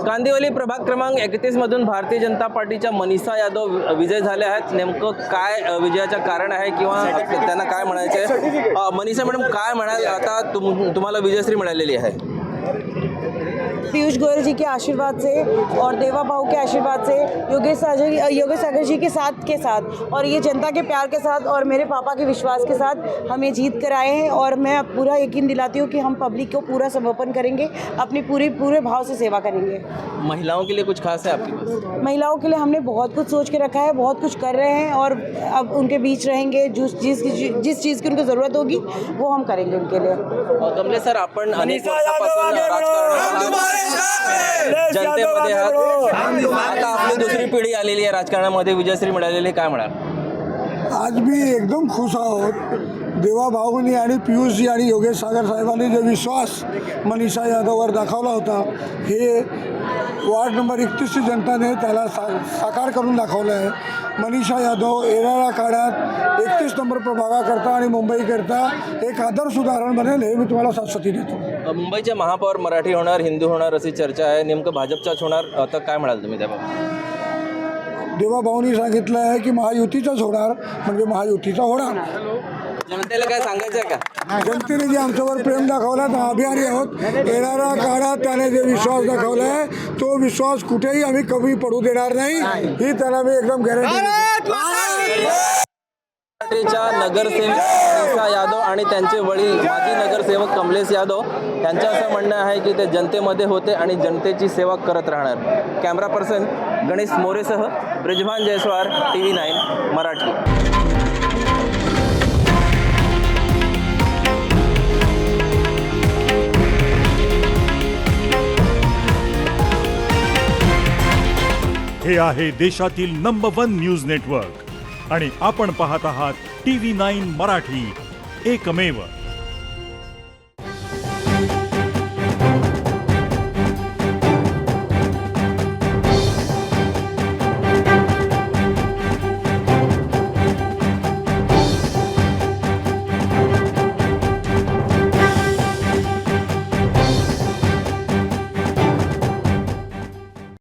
कांदिवली प्रभाग क्रमांक 31 मधून भारतीय जनता पार्टीच्या मनीषा यादव विजय झाले आहेत। नेमकं काय विजयाचं कारण आहे किंवा त्यांना काय म्हणायचं आहे? मनीषा मॅडम काय म्हणाल, आता तुम्हाला विजयश्री मिळालेली आहे? पीयूष गोयल जी के आशीर्वाद से और देवा भाऊ के आशीर्वाद से, योगेश सागर जी के साथ और ये जनता के प्यार के साथ और मेरे पापा के विश्वास के साथ हम ये जीत कर आए हैं। और मैं पूरा यकीन दिलाती हूँ कि हम पब्लिक को पूरा समर्पण करेंगे, अपनी पूरे भाव से सेवा करेंगे। महिलाओं के लिए कुछ खास है आपके पास? महिलाओं के लिए हमने बहुत कुछ सोच के रखा है, बहुत कुछ कर रहे हैं और अब उनके बीच रहेंगे। जिस चीज़ की उनको ज़रूरत होगी वो हम करेंगे उनके लिए। कमलेश सर, आपण अनेक वर्षापासून राजकारणात जनतेमध्ये आहात, आता आपली दुसरी पिढी आलेली आहे राजकारणामध्ये, विजयश्री मिळालेली, काय म्हणाल? आज मी एकदम खुश आहोत। देवा भाऊनी आणि पीयूषजी आणि योगेश सागर साहेबांनी जो विश्वास मनीषा यादववर दाखवला होता, हे वार्ड नंबर 31ची जनताने त्याला साकार करून दाखवलं आहे। मनीषा यादव येणाऱ्या काळात 31 नंबर प्रभागाकरता आणि मुंबईकरता एक आदर्श उदाहरण बनेल, हे मी तुम्हाला शाश्वती देतो। मुंबईचे महापौर मराठी होणार, हिंदू होणार अशी चर्चा आहे, नेमकं भाजपचाच होणार, आता काय म्हणाल तुम्ही त्याबाबत? देवा भाऊनी सांगितलं आहे की महायुतीचाच होणार, म्हणजे महायुतीचा होणार। जनतेला काय सांगायचं आहे का? जनतेने जे आमच्यावर प्रेम दाखवला तर आभारी आहोत। येणाऱ्या काळात त्याने जे विश्वास दाखवला आहे तो विश्वास कुठेही आम्ही कमी पडू देणार नाही, ही त्याला मी एकदम गॅरंटी देतो। मराठीच्या नगरसेवक मनीषा यादव आणि त्यांचे वडील माजी नगरसेवक कमलेश यादव यांचं असं म्हणणं आहे की ते जनतेमध्ये होते आणि जनतेची सेवा करत राहणार। कॅमेरा पर्सन गणेश मोरेसह ब्रिजभान जयस्वार, TV9 मराठी। हे आहे देशातील नंबर 1 न्यूज नेटवर्क आणि आपण पाहत आहात TV9 मराठी, एकमेव।